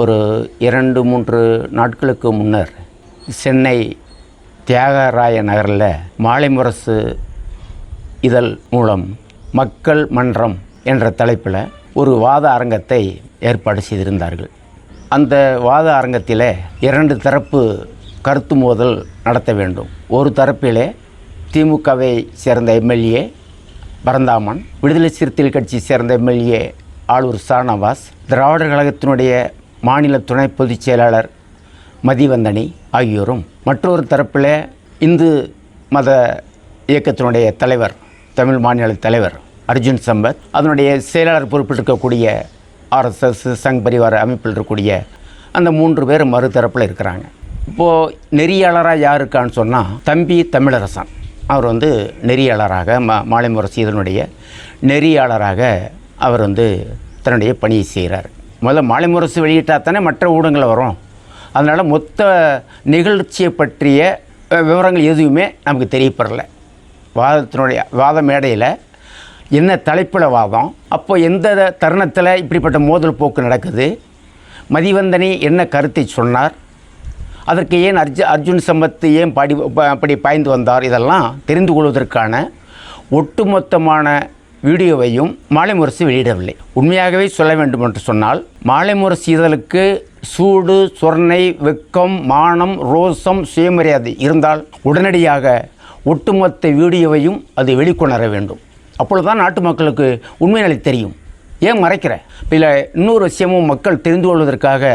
ஒரு 2-3 நாட்களுக்கு முன்னர் சென்னை தியாகராய நகரில் மாலை முரசு இதழ் மூலம் மக்கள் மன்றம் என்ற தலைப்பில் ஒரு வாத அரங்கத்தை ஏற்பாடு செய்திருந்தார்கள். அந்த வாத அரங்கத்தில் 2 தரப்பு கருத்து மோதல் நடத்த வேண்டும். ஒரு தரப்பிலே திமுகவை சேர்ந்த எம்எல்ஏ பரந்தாமன், விடுதலை சிறுத்தைகள் கட்சி சேர்ந்த எம்எல்ஏ ஆளூர் ஷானவாஸ், திராவிடர் கழகத்தினுடைய மாநில துணை பொதுச் செயலாளர் மதிவந்தனி ஆகியோரும், மற்றொரு தரப்பில் இந்து மத இயக்கத்தினுடைய தலைவர், தமிழ் மாநில தலைவர் அர்ஜுன் சம்பத், அதனுடைய செயலாளர் பொறுப்பில் இருக்கக்கூடிய ஆர்எஸ்எஸ் சங் பரிவார அமைப்பில் இருக்கக்கூடிய அந்த 3 பேர் மறுதரப்பில் இருக்கிறாங்க. இப்போது நெறியாளராக யார் இருக்கான்னு சொன்னால் தம்பி தமிழரசன். அவர் நெறியாளராக மாலை முரசு இதனுடைய நெறியாளராக அவர் தன்னுடைய பணியை செய்கிறார். முதல்ல மாலை முரசு வெளியிட்டால் தானே மற்ற ஊடகங்கள் வரும். அதனால் மொத்த நிகழ்ச்சியை பற்றிய விவரங்கள் எதுவுமே நமக்கு தெரியப்படலை. வாத மேடையில் என்ன தலைப்பில் வாதம், அப்போ எந்த தருணத்தில் இப்படிப்பட்ட மோதல் போக்கு நடக்குது, மதிவந்தனி என்ன கருத்தை சொன்னார், அதற்கு ஏன் அர்ஜுன் சம்பத் ஏன் அப்படி பாய்ந்து வந்தார், இதெல்லாம் தெரிந்து கொள்வதற்கான ஒட்டுமொத்தமான வீடியோவையும் மாலை முரசு வெளியிடவில்லை. உண்மையாகவே சொல்ல வேண்டும் என்று சொன்னால், மாலை முரசு இதழுக்கு சூடு, சொர்ணை, வெக்கம், மானம், ரோசம், சுயமரியாதை இருந்தால் உடனடியாக ஒட்டுமொத்த வீடியோவையும் அது வெளிக்கொணர வேண்டும். அப்பொழுதுதான் நாட்டு மக்களுக்கு உண்மை நிலை தெரியும். ஏன் மறைக்கிற? இல்லை, இன்னொரு விஷயமும் மக்கள் தெரிந்து கொள்வதற்காக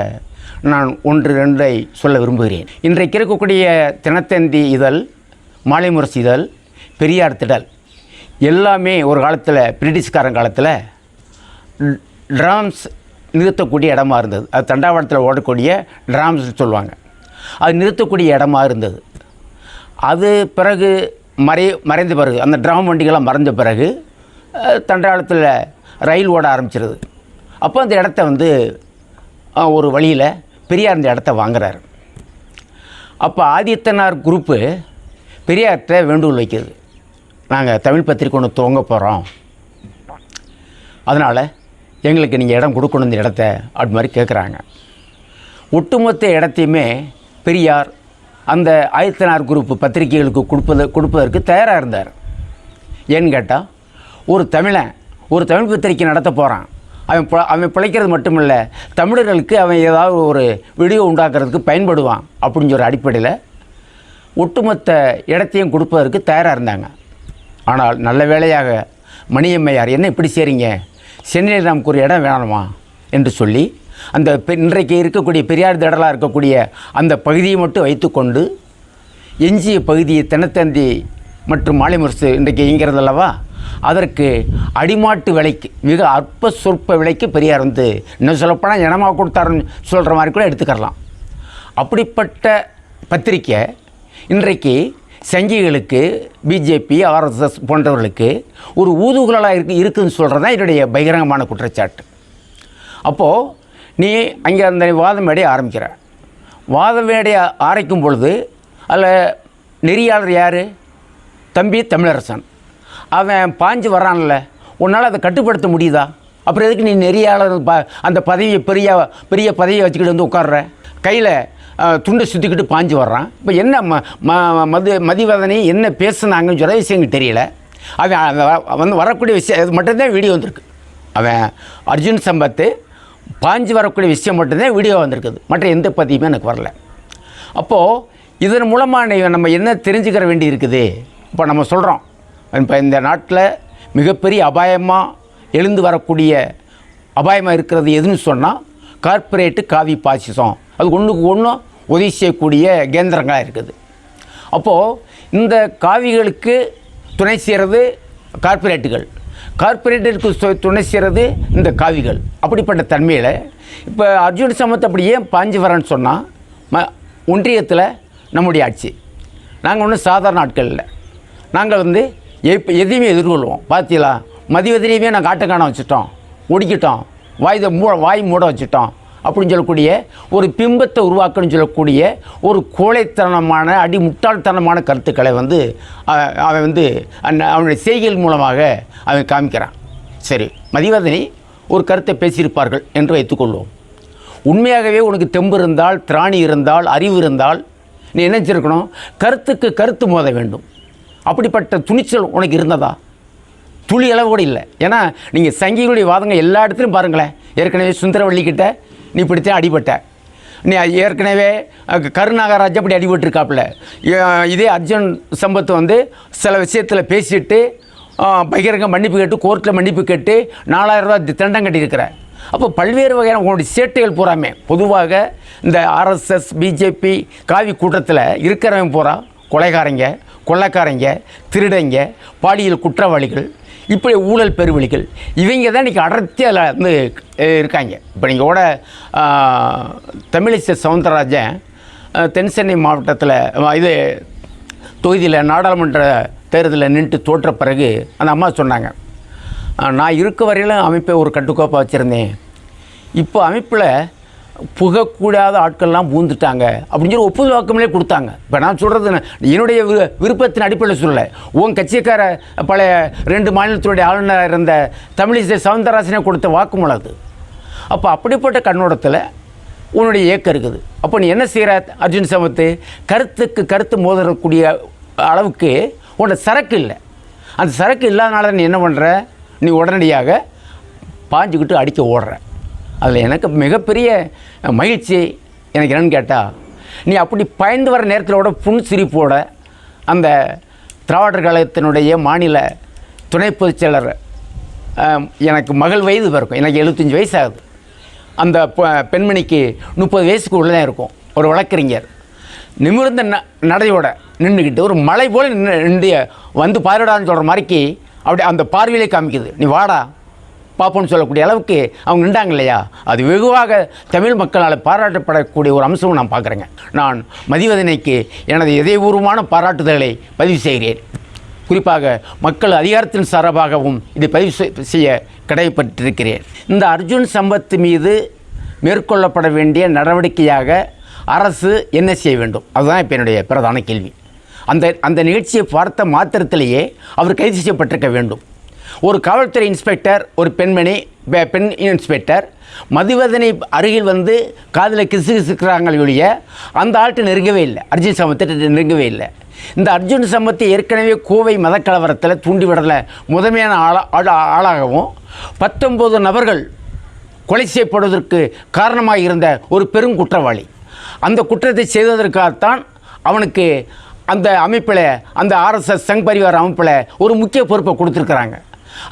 நான் 1-2 சொல்ல விரும்புகிறேன். இன்றைக்கு இருக்கக்கூடிய தினத்தந்தி இதழ், மாலை முரசு இதழ், பெரியார் திடல் எல்லாமே ஒரு காலத்தில் பிரிட்டிஷ்காரன் காலத்தில் ட்ராம்ஸ் நிறுத்தக்கூடிய இடமா இருந்தது. அது தண்டாவளத்தில் ஓடக்கூடிய ட்ராம்ஸ் சொல்லுவாங்க. அது நிறுத்தக்கூடிய இடமா இருந்தது. அது பிறகு மறைந்த பிறகு, அந்த ட்ராம் வண்டிகள்லாம் மறைந்த பிறகு தண்டாவளத்தில் ரயில் ஓட ஆரம்பிச்சிருது. அப்போ அந்த இடத்த ஒரு வழியில் பெரியார் இந்த இடத்த வாங்குறாரு. அப்போ ஆதித்தனார் குரூப்பு பெரியார்கிட்ட வேண்டுகோள் வைக்கிறது, நாங்கள் தமிழ் பத்திரிக்கை ஒன்று துவங்க போகிறோம், அதனால் எங்களுக்கு நீங்கள் இடம் கொடுக்கணும் இந்த இடத்த, அப்படி மாதிரி கேட்குறாங்க. ஒட்டுமொத்த இடத்தையுமே பெரியார் அந்த ஆதித்தனார் குரூப்பு பத்திரிகைகளுக்கு கொடுப்பதற்கு தயாராக இருந்தார். ஏன்னு கேட்டால், ஒரு தமிழ் பத்திரிக்கை நடத்த போகிறான், அவன் பிழைக்கிறது மட்டும் இல்லை, தமிழர்களுக்கு அவன் ஏதாவது ஒரு வீடியோ உண்டாக்குறதுக்கு பயன்படுவான் அப்படிங்கிற ஒரு அடிப்படையில் ஒட்டுமொத்த இடத்தையும் கொடுப்பதற்கு தயாராக இருந்தாங்க. ஆனால் நல்ல வேளையாக மணியம்மையார், என்ன இப்படி செய்கிறீங்க, சென்னையில் நமக்கு ஒரு இடம் வேணுமா என்று சொல்லி அந்த இன்றைக்கு இருக்கக்கூடிய பெரியார் திடலாக இருக்கக்கூடிய அந்த பகுதியை மட்டும் வைத்துக்கொண்டு எஞ்சிய பகுதியை தினத்தந்தி மற்றும் மாலை முரசு இன்றைக்கு இயங்கிறது அல்லவா, அதற்கு அடிமாட்டு விலைக்கு, மிக அற்ப சொற்ப விலைக்கு பெரியார் இன்னும் சொல்லப்போனால் இனமாக கொடுத்தாருன்னு சொல்கிற மாதிரி கூட எடுத்துக்கலாம். அப்படிப்பட்ட பத்திரிக்கை இன்றைக்கு சங்கிகளுக்கு, பிஜேபி, ஆர்எஸ்எஸ் போன்றவர்களுக்கு ஒரு ஊதுகுழலாக இருக்குதுன்னு சொல்கிறது தான் என்னுடைய பகிரங்கமான குற்றச்சாட்டு. அப்போது நீ அங்கே அந்த வாத மேடையை ஆரம்பிக்கிற, வாத மேடையை ஆரம்பிக்கும் பொழுது அதில் நெறியாளர் யார்? தம்பி தமிழரசன். அவன் பாஞ்சு வரான்ல, உன்னால் அதை கட்டுப்படுத்த முடியுதா? அப்புறம் எதுக்கு நீ நெறியாளர் அந்த பதவியை பெரிய பதவியை வச்சுக்கிட்டு உட்கார்ற, கையில் துண்டை சுற்றிக்கிட்டு பாஞ்சு வர்றான். இப்போ என்ன மதிவதனி என்ன பேசுனாங்கன்னு சொல்கிற விஷயங்கள் தெரியல. அவன் வரக்கூடிய விஷயம் அது மட்டும்தான் வீடியோ வந்திருக்கு. அவன் அர்ஜுன் சம்பத்து பாஞ்சு வரக்கூடிய விஷயம் மட்டும்தான் வீடியோ வந்திருக்குது, மற்ற எந்த பதிவுமே எனக்கு வரல. அப்போது இதன் மூலமாக நம்ம என்ன தெரிஞ்சுக்கிற வேண்டி இருக்குது? இப்போ நம்ம சொல்கிறோம், இப்போ இந்த நாட்டில் மிகப்பெரிய அபாயமாக எழுந்து வரக்கூடிய அபாயமாக இருக்கிறது எதுன்னு சொன்னால் கார்ப்பரேட்டு காவி பாசிசம். அது ஒன்றுக்கு ஒன்று உதவி செய்யக்கூடிய கேந்திரங்களாக இருக்குது. அப்போது இந்த காவிகளுக்கு துணை செய்கிறது கார்ப்பரேட்டுக்கு துணை செய்கிறது இந்த காவிகள். அப்படிப்பட்ட தன்மையில் இப்போ அர்ஜுன் சம்பத் அப்படி ஏன் பாஞ்சு வரேன்னு சொன்னால், ஒன்றியத்தில் நம்முடைய ஆட்சி, நாங்கள் ஒன்றும் சாதாரண ஆட்கள் இல்லை, நாங்கள் எதையுமே எதிர்கொள்வோம். பார்த்தீங்களா, மதிவதிலையுமே நாங்கள் ஆட்டக்கான வச்சுட்டோம், ஒடிக்கிட்டோம், வாய் மூட வச்சுட்டோம் அப்படின்னு சொல்லக்கூடிய ஒரு பிம்பத்தை உருவாக்கணும்னு சொல்லக்கூடிய ஒரு கோழைத்தனமான முட்டாள்தனமான கருத்துக்களை அவன் அவனுடைய செய்கைகள் மூலமாக அவன் காமிக்கிறான். சரி, மதிவதனி ஒரு கருத்தை பேசியிருப்பார்கள் என்று வைத்துக்கொள்வோம். உண்மையாகவே உனக்கு தெம்பு இருந்தால், திராணி இருந்தால், அறிவு இருந்தால் நீ என்ன செஞ்சிருக்கணும்? கருத்துக்கு கருத்து மோத வேண்டும். அப்படிப்பட்ட துணிச்சல் உனக்கு இருந்ததா? துளி அளவு கூட இல்லை. ஏன்னா நீங்கள் சங்கிகளுடைய வாதங்கள் எல்லா இடத்துலையும் பாருங்களேன். ஏற்கனவே சுந்தரவள்ளிக்கிட்ட நீ இப்படித்தான் அடிபட்ட. நீ ஏற்கனவே கருநாகராஜ் அப்படி அடிபட்டிருக்காப்புல. இதே அர்ஜுன் சம்பத் வந்து சில விஷயத்தில் பேசிட்டு பகிரங்க மன்னிப்பு கேட்டு கோர்ட்டில் மன்னிப்பு கேட்டு 4000 ரூபா தண்டம் கட்டியிருக்கிற. அப்போ பல்வேறு வகையான உங்களுடைய சேட்டைகள் பூராமே பொதுவாக இந்த ஆர்எஸ்எஸ், பிஜேபி, காவி கூட்டத்தில் இருக்கிறவங்க பூரா கொலைகாரங்க, கொள்ளைக்காரங்க, திருடங்க, பாலியல் குற்றவாளிகள், இப்படி ஊழல் பெருவழிகள், இவங்க தான் இன்றைக்கி அடர்த்தி அதில் வந்து இருக்காங்க. இப்போ நீங்கள் கூட தமிழிசை சவுந்தரராஜன் தென் சென்னை மாவட்டத்தில் இது தொகுதியில் நாடாளுமன்ற தேர்தலில் நின்று தோற்ற பிறகு அந்த அம்மா சொன்னாங்க, நான் இருக்க வரையிலும் அமைப்பை ஒரு கட்டுக்கோப்பாக வச்சுருந்தேன், இப்போ அமைப்பில் புகக்கூடாத ஆட்கள்லாம் பூந்துட்டாங்க அப்படின்னு சொல்லி ஒப்புதல் வாக்குமூலே கொடுத்தாங்க. இப்போ நான் சொல்கிறது என்னுடைய விருப்பத்தின் அடிப்படையில் சொல்லலை, உன் கட்சிக்கார பழைய 2 மாநிலத்தினுடைய ஆளுநராக இருந்த தமிழிசை சவுந்தரராஜனே கொடுத்த வாக்குமூலம் அது. அப்போ அப்படிப்பட்ட கண்ணோட்டத்தில் உன்னுடைய இயக்கம் இருக்குது. அப்போ நீ என்ன செய்கிற அர்ஜுன் சம்பத்? கருத்துக்கு கருத்து மோதக்கூடிய அளவுக்கு உன்னோட சரக்கு இல்லை. அந்த சரக்கு இல்லாதனால நீ என்ன பண்ணுற? நீ உடனடியாக பாஞ்சுக்கிட்டு அடிக்க ஓடுற. அதில் எனக்கு மிகப்பெரிய மகிழ்ச்சி எனக்கு என்னென்னு கேட்டால், நீ அப்படி பயந்து வர நேரத்திலோட புன்சிரிப்போட அந்த திராவிடர் கழகத்தினுடைய மாநில துணை பொதுச் செயலர், எனக்கு மகள் வயது இருக்கும், எனக்கு 75 வயசு ஆகுது, அந்த பெண்மணிக்கு 30 வயசுக்கு உள்ளே தான் இருக்கும், ஒரு வழக்கறிஞர் நிமிர்ந்த நடையோட நின்றுக்கிட்டு ஒரு மலை போல் நின்று வந்து பார்வையிடான்னு சொல்கிற மாதிரிக்கு அப்படி அந்த பார்வையிலே காமிக்குது. நீ வாடா பார்ப்போன்னு சொல்லக்கூடிய அளவுக்கு அவங்க நின்றாங்க இல்லையா? அது வெகுவாக தமிழ் மக்களால் பாராட்டப்படக்கூடிய ஒரு அம்சமும் நான் பார்க்குறேங்க. நான் மதிவதனைக்கு எனது இதயபூர்வமான பாராட்டுதல்களை பதிவு செய்கிறேன். குறிப்பாக மக்கள் அதிகாரத்தின் சார்பாகவும் இதை பதிவு செய்ய கடமைப்பட்டிருக்கிறேன். இந்த அர்ஜுன் சம்பத் மீது மேற்கொள்ளப்பட வேண்டிய நடவடிக்கையாக அரசு என்ன செய்ய வேண்டும்? அதுதான் இப்போ என்னுடைய பிரதான கேள்வி. அந்த நிகழ்ச்சியை பார்த்த மாத்திரத்திலேயே அவர் கைது செய்யப்பட்டிருக்க வேண்டும். ஒரு காவல்துறை இன்ஸ்பெக்டர், ஒரு பெண் இன்ஸ்பெக்டர் மதிவதனை அருகில் வந்து காதில் கிசுக்கிறாங்களே ஒழிய அந்த ஆள்கிட்ட நெருங்கவே இல்லை, அர்ஜுன் சம்பத்தை நெருங்கவே இல்லை. இந்த அர்ஜுன் சம்பத்தை ஏற்கனவே கோவை மதக்கலவரத்தில் தூண்டிவிடல முதன்மையான ஆளாகவும் 19 நபர்கள் கொலை செய்யப்படுவதற்கு காரணமாக இருந்த ஒரு பெருங்குற்றவாளி. அந்த குற்றத்தை செய்ததற்காகத்தான் அவனுக்கு அந்த அமைப்பில், அந்த ஆர்எஸ்எஸ் சங் பரிவார் அமைப்பில் ஒரு முக்கிய பொறுப்பை கொடுத்துருக்குறாங்க.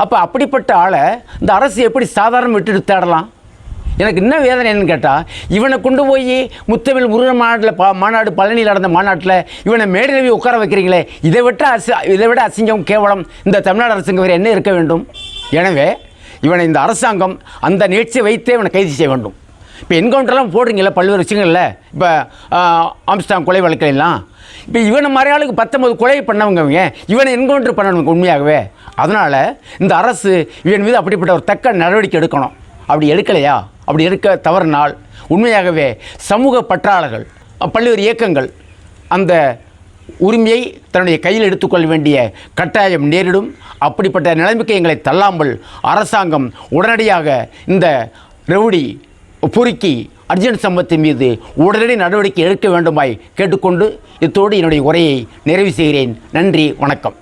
அப்போ அப்படிப்பட்ட ஆளை இந்த அரசு எப்படி சாதாரண விட்டு தேடலாம்? எனக்கு என்ன வேதனை என்னன்னு கேட்டால், இவனை கொண்டு போய் முத்தமிழ் முருகன் மாநாடு பழனியில் நடந்த மாநாட்டில் இவனை மேடையில் உட்கார வைக்கிறீங்களே, இதை விட அசிங்கம் கேவலம் இந்த தமிழ்நாடு அரசுங்க வேறு என்ன இருக்க வேண்டும்? எனவே இவனை இந்த அரசாங்கம் அந்த நிகழ்ச்சியை வைத்தே இவனை கைது செய்ய வேண்டும். இப்போ என்கவுண்டர்லாம் போடுறீங்கள பல்வேறு விஷயங்களில், இப்போ ஆம்ஸ்டாங் கொலை வழக்கெல்லாம், இப்போ இவனை மாதிரி ஆளுக்கு 19 கொலை பண்ணவங்க, இவனை என்கவுண்டர் பண்ணணுங்க உண்மையாகவே. அதனால் இந்த அரசு இவன் மீது அப்படிப்பட்ட ஒரு தக்க நடவடிக்கை எடுக்கணும். அப்படி எடுக்கலையா? அப்படி எடுக்க தவறினால் உண்மையாகவே சமூக பற்றாளர்கள், பல்வேறு இயக்கங்கள் அந்த உரிமையை தன்னுடைய கையில் எடுத்துக்கொள்ள வேண்டிய கட்டாயம் நேரிடும். அப்படிப்பட்ட நிலைமைக்கு எங்களை தள்ளாமல் அரசாங்கம் உடனடியாக இந்த ரவுடி பொறுக்கி அர்ஜுன் சம்பத்தின் மீது உடனடி நடவடிக்கை எடுக்க வேண்டுமாய் கேட்டுக்கொண்டு இத்தோடு என்னுடைய உரையை நிறைவு செய்கிறேன். நன்றி, வணக்கம்.